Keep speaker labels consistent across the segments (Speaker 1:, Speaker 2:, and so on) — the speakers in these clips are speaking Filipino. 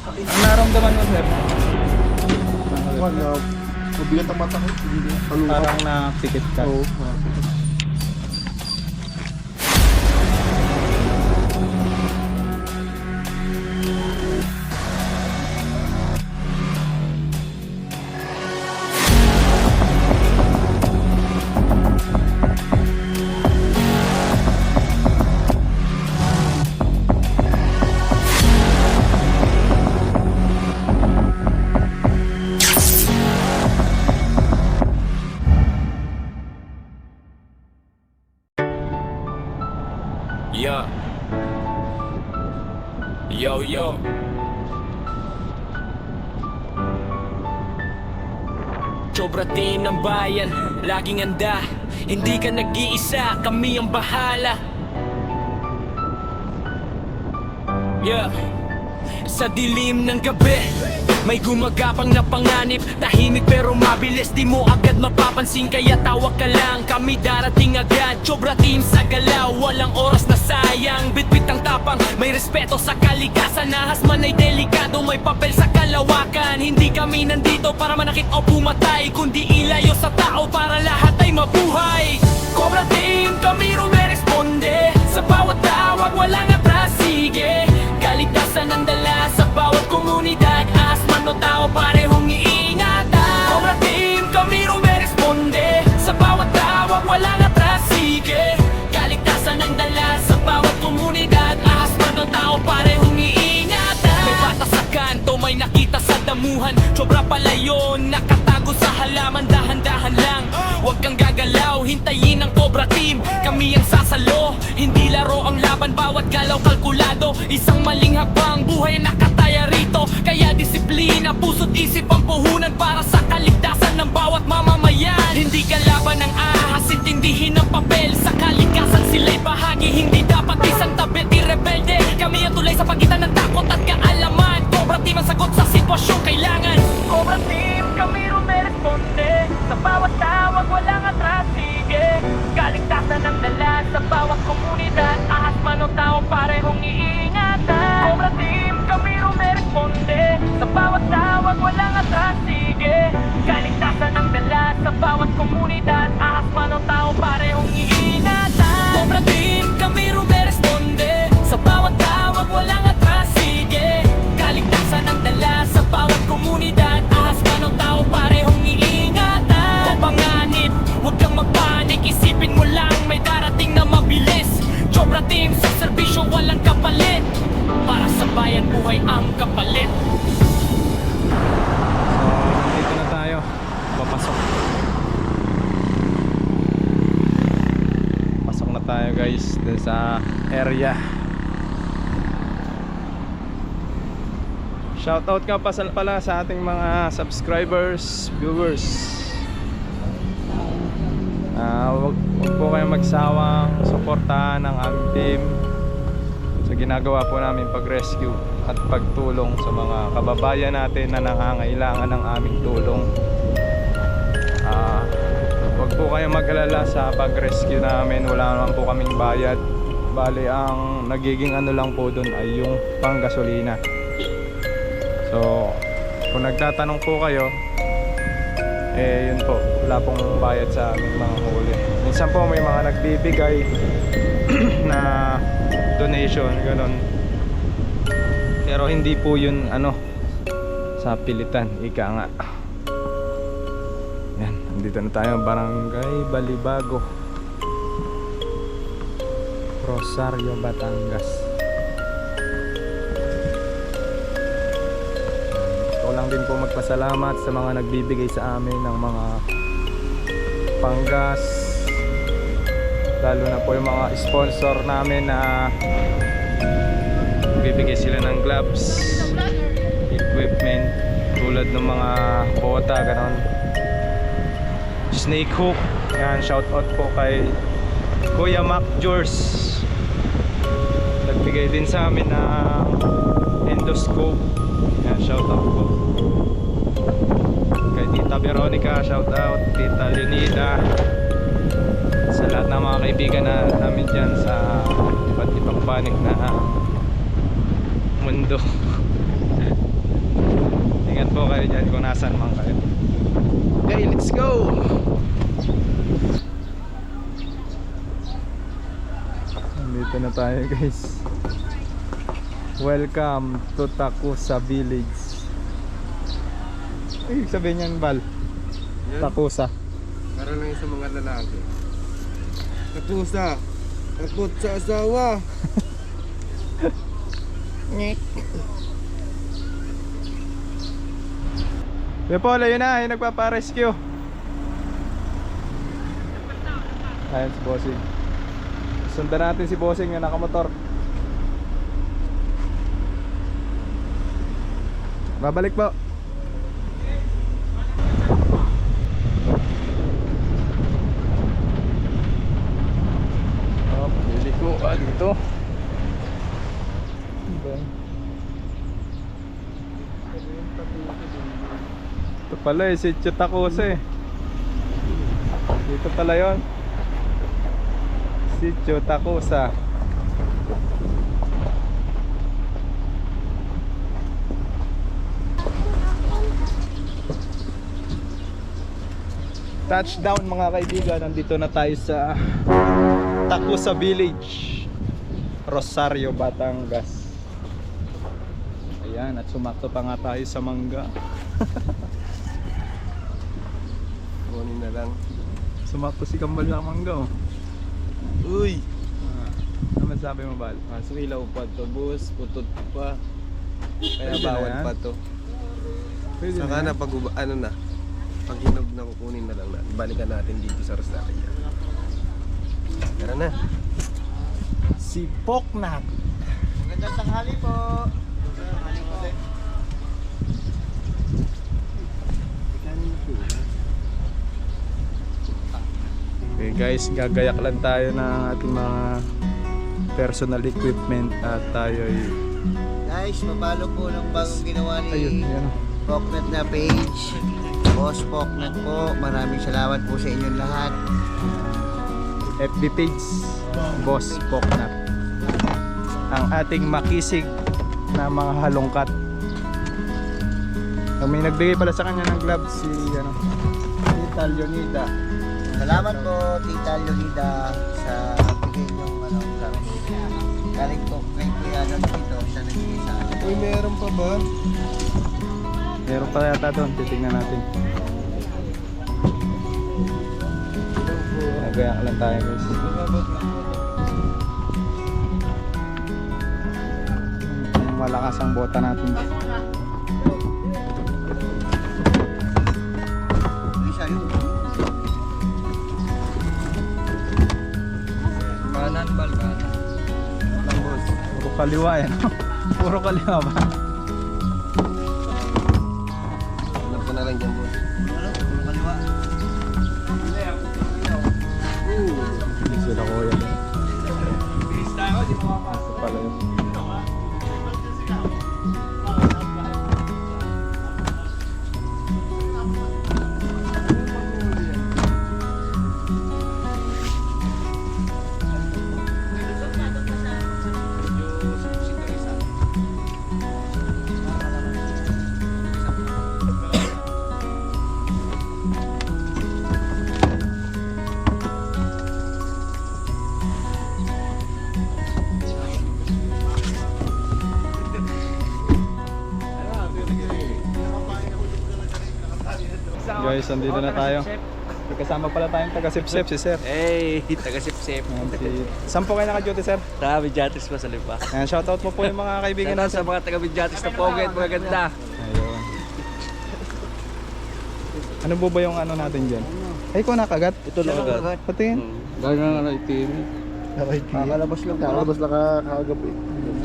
Speaker 1: Ang naramdaman mo, sir?
Speaker 2: Wala. Mabigat ang mata ko. Talungan.
Speaker 1: Parang napikit ka.
Speaker 2: Oo.
Speaker 3: Yeah. Yo, yo. Sobra team ng bayan, laging handa. Hindi ka nag-iisa, kami ang bahala. Yeah. Sa dilim ng gabi, may gumagapang na panganib. Tahimik pero mabilis, di mo agad mapapansin. Kaya tawag ka lang, kami darating agad. Sobra team sa galaw, walang oras na sayang. Bitbit ang tapang, may respeto sa kalikasan. Nahas man ay delikado, may papel sa kalawakan. Hindi kami nandito para manakit o pumatay, kundi ilayo sa tao para lahat ay mabuhay. Cobra team, kami rumeresponde. Sa bawat tawag, walang atras, sige. Kaligtasan ang dala sa bawat komunidad. Asman o tao, parehong iingatan. Cobra team, kami rumeresponde. Sa bawat tawag, walang atras, sige. Kaligtasan ang dala sa bawat komunidad. Asman o tao, parehong iingatan. May bata sa kanto, may nakita sa damuhan. Sobra palayo, nakatago sa halaman. Dahan-dahan lang, huwag kang gagalaw. Hintayin ang Cobra team, kami ang sasalo. Hindi laro ang laban, bawat galaw kalkulado. Isang maling habang buhay nakataya rito. Kaya disiplina, puso't isip ang puhunan para sa kaligtasan ng bawat mamamayan. Hindi kalaban ng ahas, intindihin ang papel. Sa kalikasan sila'y bahagi, hindi dapat isang tabi. Di rebelde, kami ang tulay sa pagitan ng takot at kaalaman. Cobra team ang sagot sa sitwasyong kailangan. Cobra team, kami rumeresponde. Sa bawat tawag, walang atras, sige. Kaligtasan ang dala sa bawat komunidad. Ahas man o tao, parehong iingatan. Cobra team, kami rumeresponde. Sa bawat tawag, walang atras, sige. Kaligtasan ang dala sa bawat komunidad. Ahas man o tao, parehong iingatan. Cobra team, kami rumeresponde. Sa bawat tawag, walang atras, sige. Kaligtasan ang dala sa bawat komunidad. Ahas man o tao, parehong iingatan. O panganib, huwag kang magpanik. Isipin mo lang, may darating na mabilis. Cobra team, sa serbisyo walang kapalit. Para sa bayan, buhay ang kapalit.
Speaker 1: So, dito na tayo. Papasok. Pasok na tayo guys dun sa area. Shoutout ka pala sa ating mga subscribers, viewers. Huwag po kayong magsawang suportahan ng aming team sa ginagawa po namin pag-rescue at pagtulong sa mga kababayan natin na nangangailangan ng aming tulong. Huwag po kayong mag-alala sa pag-rescue namin, wala naman po kaming bayad. Bali ang nagiging ano lang po dun ay yung panggasolina. So kung nagtatanong po kayo, yun po, wala pong bayad sa aming mga huli. Minsan po may mga nagbibigay na donation, gano'n. Pero hindi po yun ano sa pilitan, ika nga. Yan, nandito na tayo, Barangay Balibago, Rosario, Batangas. Gusto lang din po magpasalamat sa mga nagbibigay sa amin ng mga panggas, lalo na po yung mga sponsor namin na bibigay sila ng gloves, equipment tulad ng mga bota, ganon, snake hook. Yan, shout out po kay Kuya Mac Jors, nagbigay din sa amin ng endoscope. Yan, shout out po kay Tita Veronica, shout out Tita Leonida, sa lahat ng mga kaibigan namin dyan sa iba't ibang panig na mundo. nasan man kayo. Okay, let's go! Dito na tayo guys. Welcome to Takusa Village. Ibig sabihin yan, Bal? Takusa.
Speaker 2: Para lang yung sa mga lalaki. Takusa, takot sa asawa.
Speaker 1: Kuya Paul, ayun na, yung nagpapa-rescue. Ayan si Bossing. Sundan natin si Bossing yung nakamotor. Babalik po. Oh, pili ko dito. Ito pala si Takusa eh. Dito pala yon. Si Takusa. Touchdown mga kaibigan, nandito na tayo sa Takusa Village, Rosario, Batangas. Ayan, at sumakto pa nga tayo sa mangga.
Speaker 2: Kunin na lang.
Speaker 1: Sumakto si Kambal sa mangga oh.
Speaker 2: Uy!
Speaker 1: Ano masabi mo, Bal?
Speaker 2: Kaso ilaw pa to, boss. Putot pa. Kaya
Speaker 1: Pwede na
Speaker 2: bawal
Speaker 1: yan.
Speaker 2: pa to.
Speaker 1: Pwede
Speaker 2: Saka
Speaker 1: na.
Speaker 2: na pag ano na. Pag hinog na kukunin na lang na. Balikan natin dito sa Rosario. Tara na.
Speaker 1: Si Poknak.
Speaker 4: Magandang tanghali po.
Speaker 1: Okay guys, gagayak lang tayo ng ating mga personal equipment at tayo ay
Speaker 4: Guys, mabalo po ng bagong ginawa
Speaker 1: ayun,
Speaker 4: ni
Speaker 1: yan.
Speaker 4: Poknat na page. Boss Poknat po, maraming salamat po sa inyong lahat.
Speaker 1: FB page, Boss Poknak. Ang ating makisig na mga halongkat. May nagbigay pala sa kanya ng gloves si ano, Tita Leonida.
Speaker 4: Salamat po, Tita Leonida, sa bigay niyong ano, sa galing po kay Kuya Alan dito, siya nagbigay sa akin.
Speaker 2: Uy, meron pa ba?
Speaker 1: Meron pa yata doon, titingnan natin. Nagayak lang tayo guys. Malakas ang bota natin.
Speaker 4: Hindi siya yun.
Speaker 2: Kanan, bal, kanan. Lang, boss.
Speaker 1: Puro kaliwa yan. Puro kaliwa ba?
Speaker 2: Alam ko na lang dyan, boss.
Speaker 4: Ano? Kaliwa.
Speaker 1: Hindi sila kuya. Ito pala yun. Guys, andito na tayo. May kasama pala tayong taga-sip-sip, si Sir.
Speaker 5: Hey, taga-sip-sip.
Speaker 1: Ayan, saan po kayo naka-duty, Sir?
Speaker 5: Taga-Bidyatis pa sa lipa.
Speaker 1: Ayan, shoutout mo po yung mga kaibigan
Speaker 5: Sana
Speaker 1: natin.
Speaker 5: sa mga taga-Bidyatis na poget, mga ganda.
Speaker 1: Ayun. Ano po ba yung ano natin dyan? Ay, ko nakagat.
Speaker 5: Ito lang agad.
Speaker 1: Patingin.
Speaker 5: Gaya nga na itim.
Speaker 4: Kakalabas lang po.
Speaker 2: Kakalabas lang kagabi.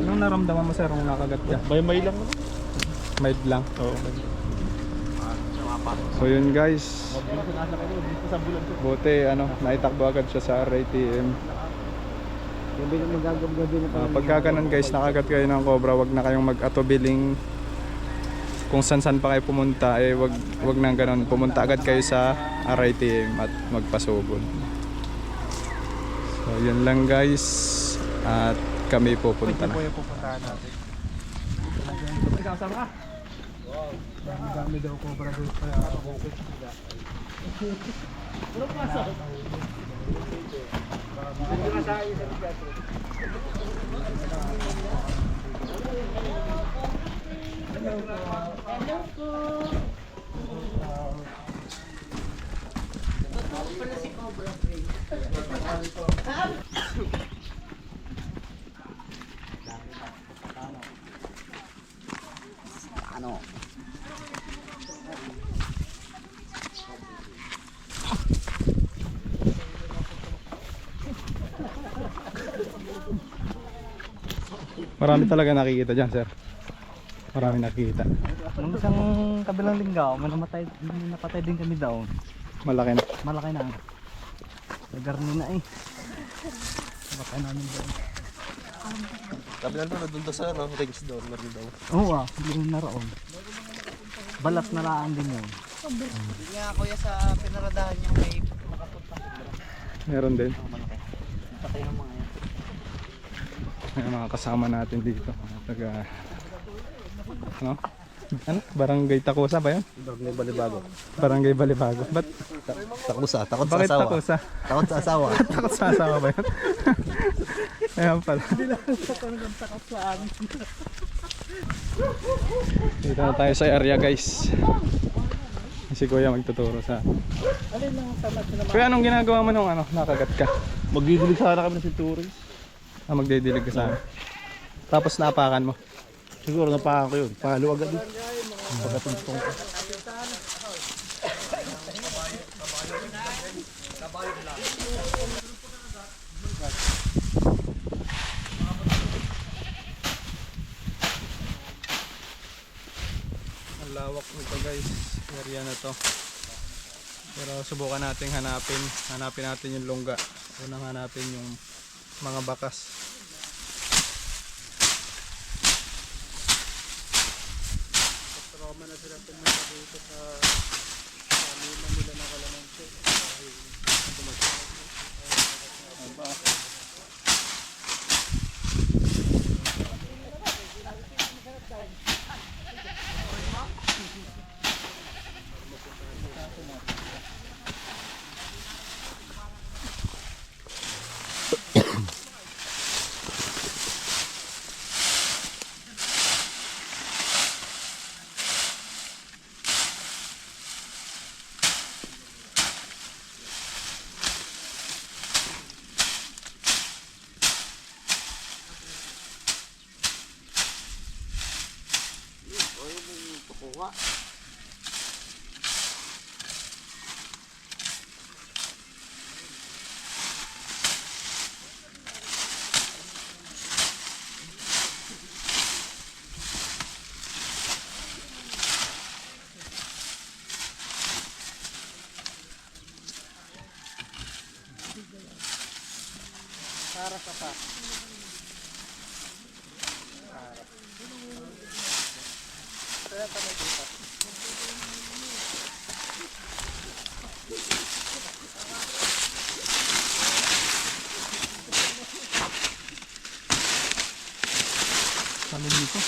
Speaker 1: Anong naramdaman mo, Sir, kung nakagat ka?
Speaker 5: May lang.
Speaker 1: Mild lang. Oo. So yun guys. Buti ano, naitakbo agad siya sa RATM.
Speaker 4: Gabi na magagabi na
Speaker 1: Pagka ganun guys, nakagat kayo ng cobra, wag na kayong mag-atubiling kung saan pa kayo pumunta, eh wag nang ganun. Pumunta agad kayo sa RATM at magpasugod. So yun lang guys. At kami pupunta na.
Speaker 4: pupuntahan natin.
Speaker 1: Dami daw cobra doon sa bukid. Marami talaga nakikita dyan, sir. Marami nakikita.
Speaker 5: Nung isang kabilang linggaw, may napatay din kami daw.
Speaker 1: Malaki na.
Speaker 5: Malaki na. Nagarni na eh. Napatay namin daw.
Speaker 2: Sabi na doon sa ano, rings doon, meron daw.
Speaker 5: Oo hindi na roon. Balas na laan din yun.
Speaker 4: Hindi nga kuya sa pinaradahan niya may makapunta.
Speaker 1: Meron din.
Speaker 5: Patay ng mga yan.
Speaker 1: May mga kasama natin dito. Taga... Ano? Ano? Barangay Takusa ba yun?
Speaker 2: Barangay Balibago.
Speaker 1: Barangay Balibago. Ba't?
Speaker 2: Takusa, takot sa
Speaker 1: Bakit
Speaker 2: asawa.
Speaker 1: Takusa?
Speaker 2: Takot sa asawa.
Speaker 1: Takot sa asawa ba yun? Ayan pala. Dito na tayo sa area, guys. Si Kuya magtuturo sa... Kuya, anong ginagawa mo nung ano, nakagat ka?
Speaker 2: Magdidilig sana kami ng sinturis.
Speaker 1: Ah, magdidilig ka sa amin. Tapos naapakan mo.
Speaker 2: Siguro napakan ko yun. Palo agad yun. Pagkatuntong ko.
Speaker 1: Ang lawak nito, guys. Area na to. Pero subukan nating hanapin. Hanapin natin yung lungga. Unang hanapin yung mga bakas. Trauma na sila pumunta dito sa kanina nila na Kalamansi. Ano dito?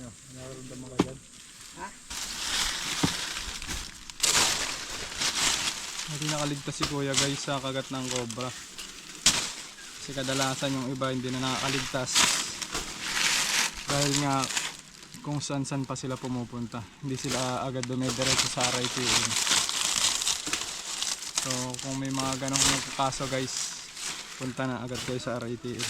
Speaker 1: Nararamdaman ka dyan?
Speaker 4: Ha?
Speaker 1: Hindi nakaligtas si kuya guys sa kagat ng cobra. Kasi kadalasan yung iba hindi na nakakaligtas. Dahil nga kung saan pa sila pumupunta. Hindi sila agad dumediretso sa RITM. So kung may mga ganong kaso guys, punta na agad kayo sa RITM.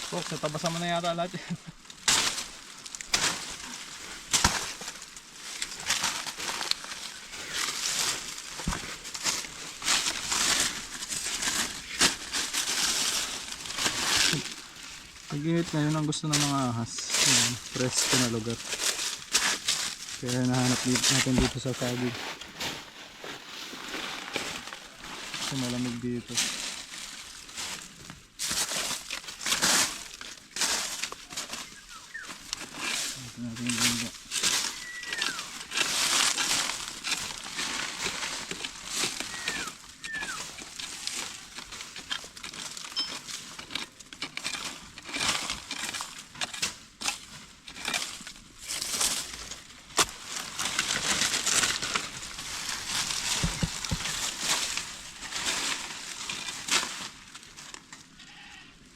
Speaker 1: Fox, natabasan mo na yata lahat yan. Nag-ihit ngayon ang gusto ng mga ahas. Ayan, presko na lugar. Kaya nahanap natin dito sa Sagig. Kasi malamig dito. Natin yung bangga.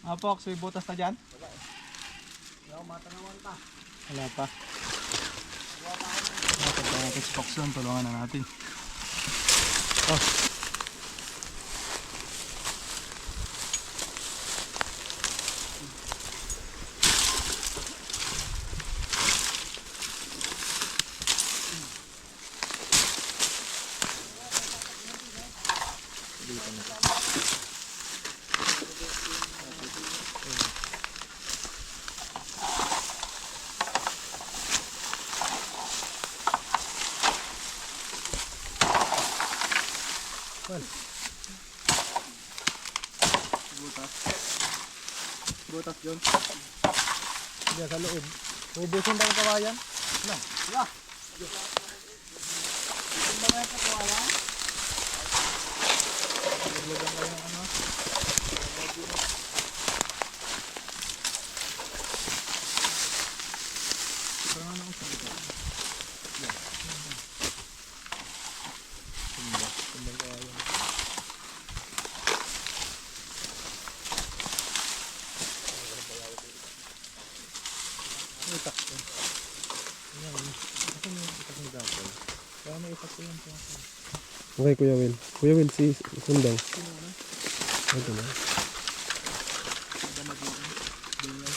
Speaker 1: Apox, may butas na dyan? Wala pa. Punta natin si Fox doon, tulungan na natin. Oh. Butas yun. Diyan sa loob. Ubusin tayo kawayan. No. Yeah. Ubusin ba kayo sa kawayan? Ubusin kayo ng ano? Parang ano ang salita? Yeah. Tumbang kawayan. Itak ko. Ayan. Ito may itak ng gapol. Kaya may itak ko yan.
Speaker 2: Okay, Kuya Will. Kuya Will, si Sundang. Ito na.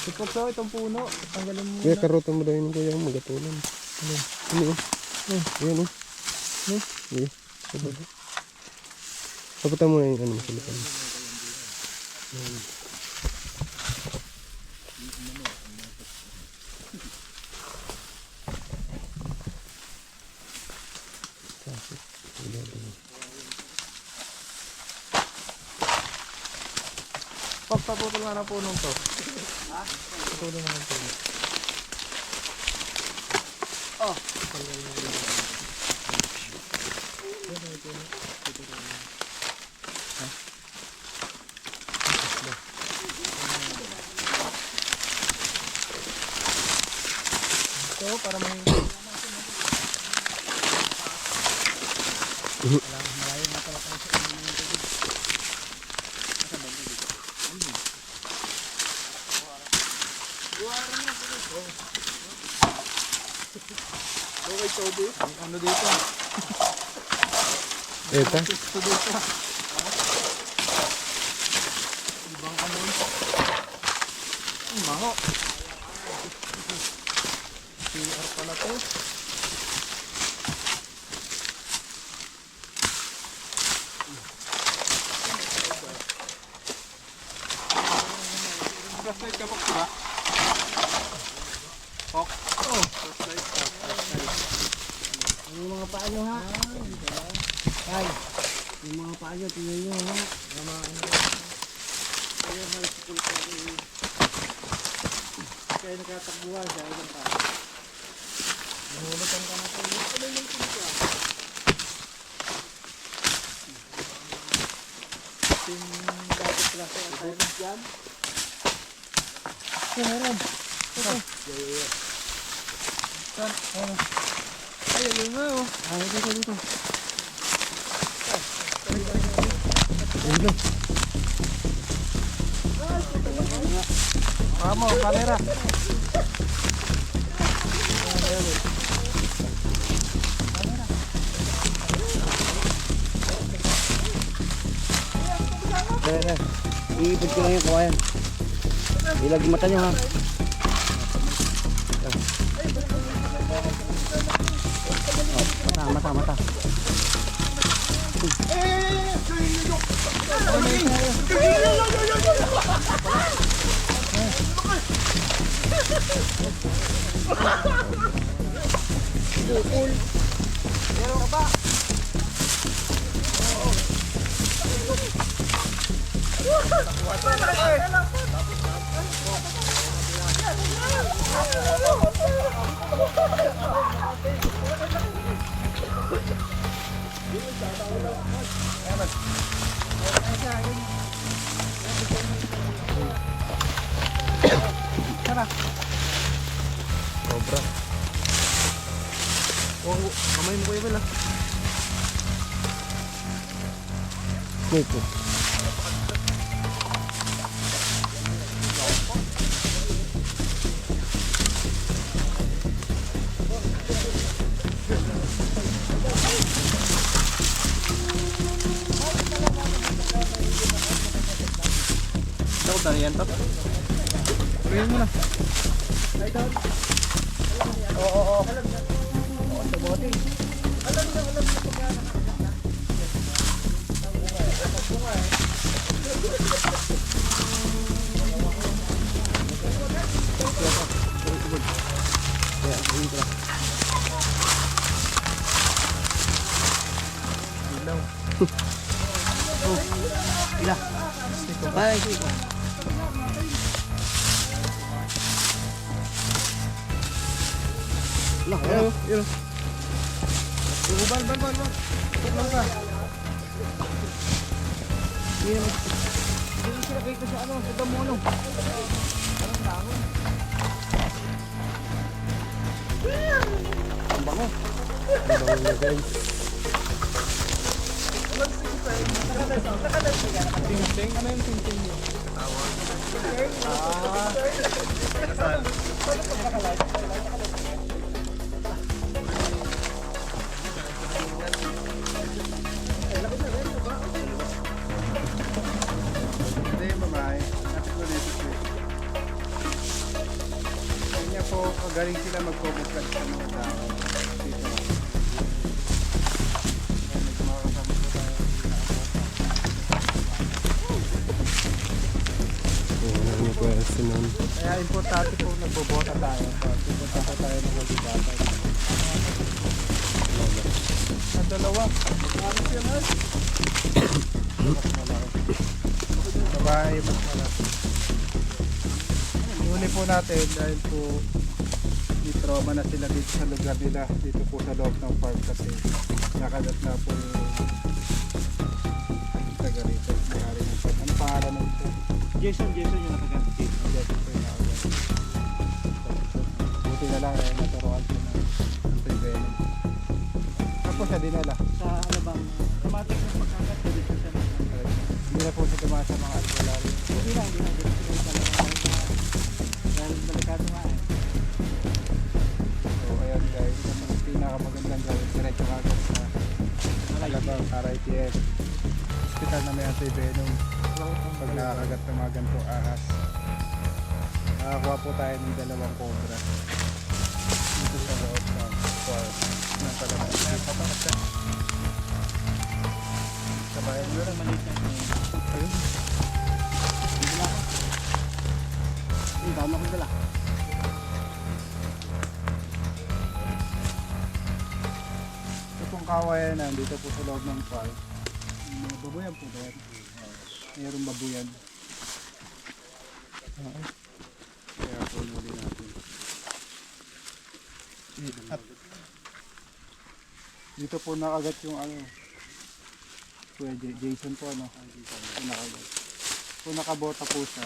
Speaker 1: Sipok daw itong puno. Tanggalin mo
Speaker 2: Kuya,
Speaker 1: na.
Speaker 2: karotan mo daw yun, Kuya, magatulan. Ano? Ano? Ayan, oh. Ayan. Paputan mo na yung ano, masalipan. Ayan.
Speaker 1: Papaputol nga ng punong to. Ha? Paputol nga ng puno.
Speaker 4: Oh.
Speaker 1: Ito para may... Malayo na pala tayo sa inyo. Okay, Toby. Ano dito?
Speaker 2: Eta?
Speaker 1: Ito dito. Ibang ano yun? Maho. CR pala to.
Speaker 5: Yung mga paa nyo ha. Ay, yung mga paa nyo, tingnan nyo ha. Kaya nakatakbuhan siya, ilang pa. Nahulutan ka na ito. Ano yung siya? Yung dati klase ang tayo dyan. Meron. Ito. Saan? Ayun. Ayun nga oh. Ayun dito dito. Ayun. Vamos, kamera. Ayan. Iipid ko lang yung kawayan. Ilag yung mata nyo ha. Mata. Sobra. Oh, kamay mo ko yun lang. Dito. Dapat na yan, Tap. Pagkain mo na. Oo. Sa bote. Alam na pagkana. Ila. Bye. Lah, yun. Ban. Lang ka. Hindi sila kayo sa ano, sa damo ano. Parang dahon. Ang bango. Ang bango na guys. Ting-ting, ano yung ting-ting nyo?
Speaker 6: Hindi, babae. Natin ko dito siya. Kanya po, galing sila magpupukad sa mga tao. Dito. Makakasama po tayo. Kaya importante po nagbobota tayo. Importante tayo ng magbibata. Ang dalawa. Ano siya na? Mas malaki. Babae, mas malaki. Huli po natin dahil po may trauma na sila dito sa lugar nila. Dito po sa loob ng farm kasi nakagat na po yung taga rito. May-ari ng farm. Ano pangalan ng ito?
Speaker 5: Jason yung nakagat.
Speaker 6: Jason po yung nakagat. Buti na lang naturuan po na anti-venom. Tapos siya dinala.
Speaker 5: Sa Alabang, automatic na pagkagat ko dito sa
Speaker 6: Hindi na po siya tumaas sa mga albularyo.
Speaker 5: Hindi na dito sa Alabang. Dahil delikado nga eh.
Speaker 6: So ayan guys, ang pinakamagandang gawin diretso kagad sa Alabang RITF hospital na may anti-venom pag nakakagat ng mga ganitong ahas. Nakakuha po tayo ng 2 cobra dito sa loob ng farm ng Alabang. Sabayan nyo rin.
Speaker 5: Maliit na.
Speaker 6: Ayun. Yung kawayan nandito po sa loob ng farm. Yung mga babuyan po ba yan? Mayroong babuyan. Kaya po muli natin. At dito po nakagat yung ano. Kuya Jason po ano. Dito nakagat. Kung nakabota po siya,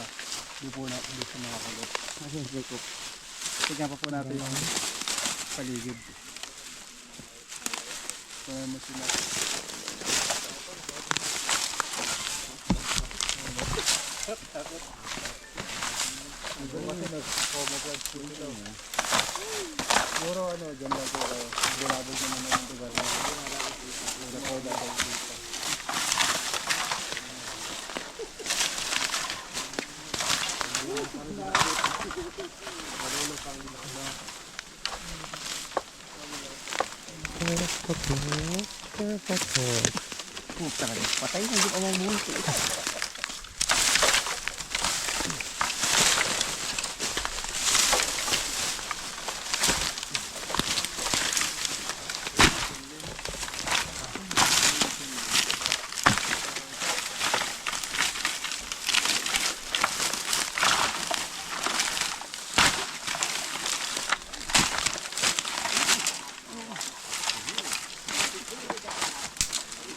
Speaker 6: di po na hindi siya nakakagat. Nasiyempre ko. Tignan pa po natin yung paligid. Kaya mo sila. Siguro ano, dyan lang po kayo. Sigurado dyan naman yung lugar na. Sigurado po dahil dito.
Speaker 4: Puta ka rin. Patay na yung amang buhay.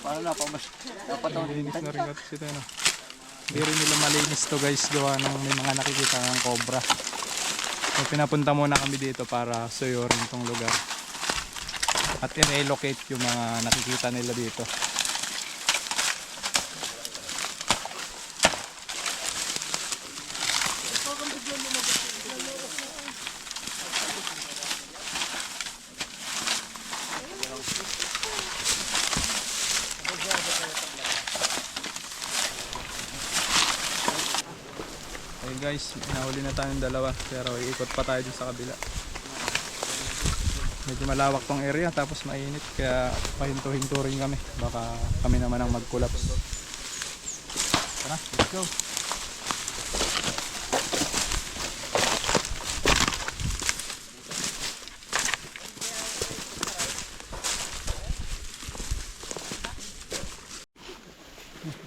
Speaker 4: Paano na pa mas napataw
Speaker 1: Malinis na rin kasi ito, no? Hindi rin nila malinis to guys, gawa ng may mga nakikita ng cobra. So pinapunta muna kami dito para suyurin tong lugar at i-relocate yung mga nakikita nila dito. Okay guys, nahuli na tayong dalawa pero iikot pa tayo dun sa kabila. Medyo malawak tong area tapos mainit kaya pahinto-hinto rin kami. Baka kami naman ang mag-collapse. Tara, let's go!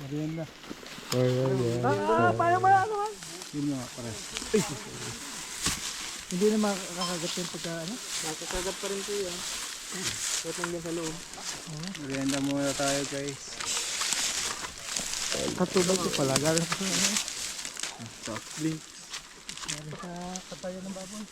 Speaker 6: Merienda.
Speaker 5: Paano ba ano?
Speaker 6: Yun nga pare.
Speaker 5: Hindi na makakagat yung pagka ano?
Speaker 2: Nakakagat pa rin po yan. Kahit lang sa loob.
Speaker 6: Merienda muna tayo guys.
Speaker 5: Katubag ko pala. Galing ko sa ano?
Speaker 6: Soft drink.
Speaker 5: Galing sa katayan ng baboy.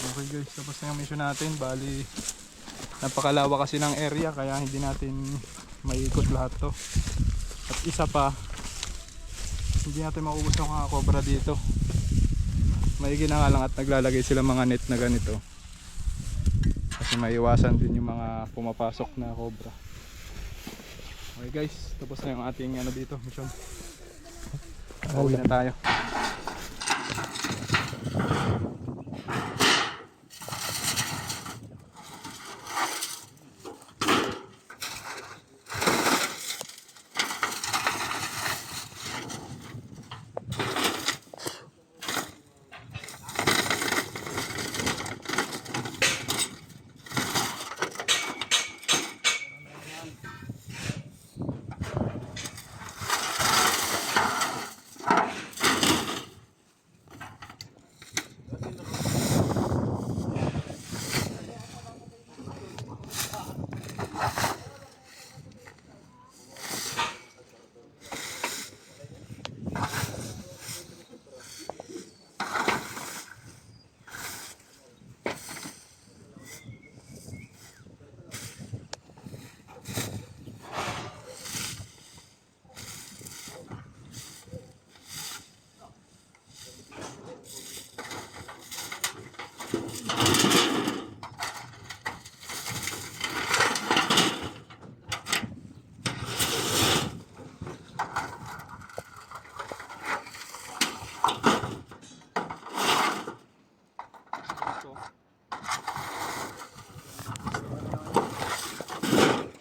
Speaker 1: Okay guys, tapos na yung mission natin. Bali, napakalawa kasi ng area kaya hindi natin maiikot lahat to. At isa pa, hindi natin maubos yung mga cobra dito. Maigi na nga lang at naglalagay sila mga net na ganito kasi maiwasan din yung mga pumapasok na cobra. Okay guys, tapos na yung ating ano dito, mission. Pauwi na tayo.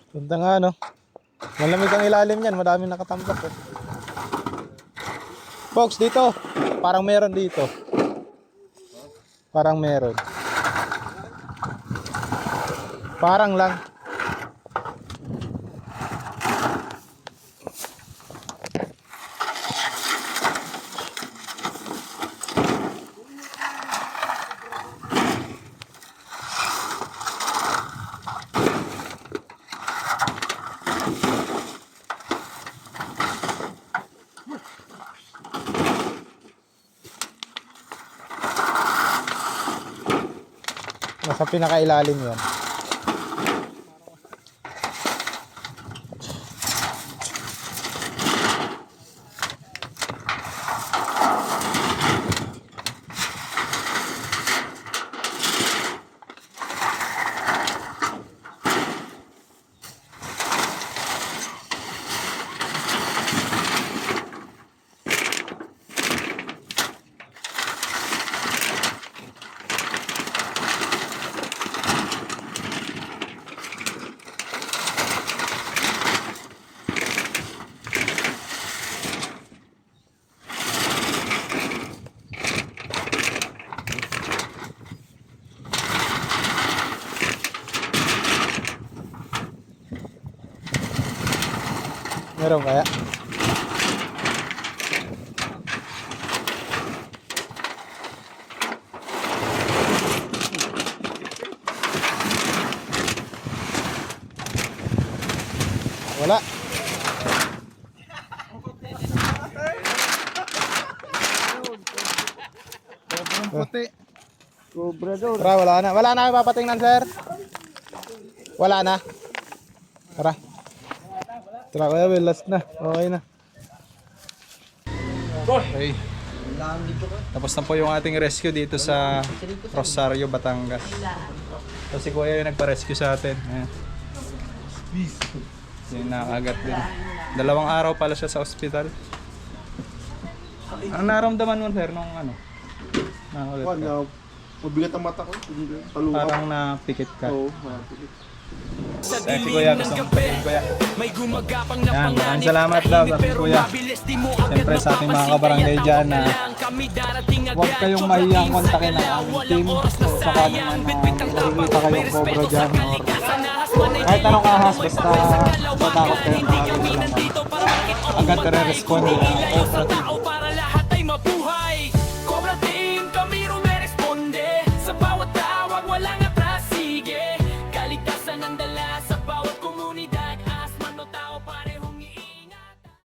Speaker 1: Punta nga, no? Malamig ang ilalim yan. Madaming nakatambak, eh. Folks, dito. Parang meron dito. Parang meron. Parang lang. Nasa pinakailalim yan. Meron kaya? Wala.
Speaker 6: Puti.
Speaker 1: Tara, wala na. Wala na papatingnan, sir. Wala na. Tara. Tara, kuya Will, last na. Okay na. Okay. Tapos na po yung ating rescue dito sa Rosario, Batangas. So si kuya yung nagpa-rescue sa atin. Ayan. Yung nakagat din. 2 araw pala siya sa ospital. Ang naramdaman mo, sir, nung ano? Nakagat ka?
Speaker 2: Mabigat ang mata ko. Paluha.
Speaker 1: Parang napikit ka.
Speaker 2: Oo, mapikit.
Speaker 3: Sa
Speaker 1: Ayan, si
Speaker 3: dilim
Speaker 1: kuya,
Speaker 3: ng
Speaker 1: gusto
Speaker 3: gabi
Speaker 1: mo kuya.
Speaker 3: may gumagapang na
Speaker 1: Yan,
Speaker 3: panganib.
Speaker 1: maraming salamat daw,
Speaker 3: Tahimik
Speaker 1: sabi
Speaker 3: pero
Speaker 1: kuya.
Speaker 3: mabilis, di mo agad
Speaker 1: Siyempre sa ating mga
Speaker 3: mapapansin,
Speaker 1: kabarangay
Speaker 3: kaya
Speaker 1: dyan na
Speaker 3: tawag lang kami darating agad.
Speaker 1: huwag kayong
Speaker 3: Tsura
Speaker 1: mahiyang
Speaker 3: team sa
Speaker 1: kontakin ng
Speaker 3: dala,
Speaker 1: aming
Speaker 3: walang
Speaker 1: team.
Speaker 3: oras na
Speaker 1: So saka
Speaker 3: sayang.
Speaker 1: naman
Speaker 3: Bitbit ang
Speaker 1: makikita
Speaker 3: tapak,
Speaker 1: kayong
Speaker 3: may
Speaker 1: cobra
Speaker 3: respeto sa
Speaker 1: dyan or
Speaker 3: kalikasan. Ahas man ay
Speaker 1: kahit anong
Speaker 3: dahil
Speaker 1: ahas,
Speaker 3: may
Speaker 1: basta
Speaker 3: papel sa kalawakan.
Speaker 1: matakot kayo,
Speaker 3: Hindi
Speaker 1: tawagin
Speaker 3: kami
Speaker 1: nyo lang
Speaker 3: nandito para makita o
Speaker 1: agad
Speaker 3: magay.
Speaker 1: re-respond
Speaker 3: Kung
Speaker 1: nila.
Speaker 3: iilayo sa tao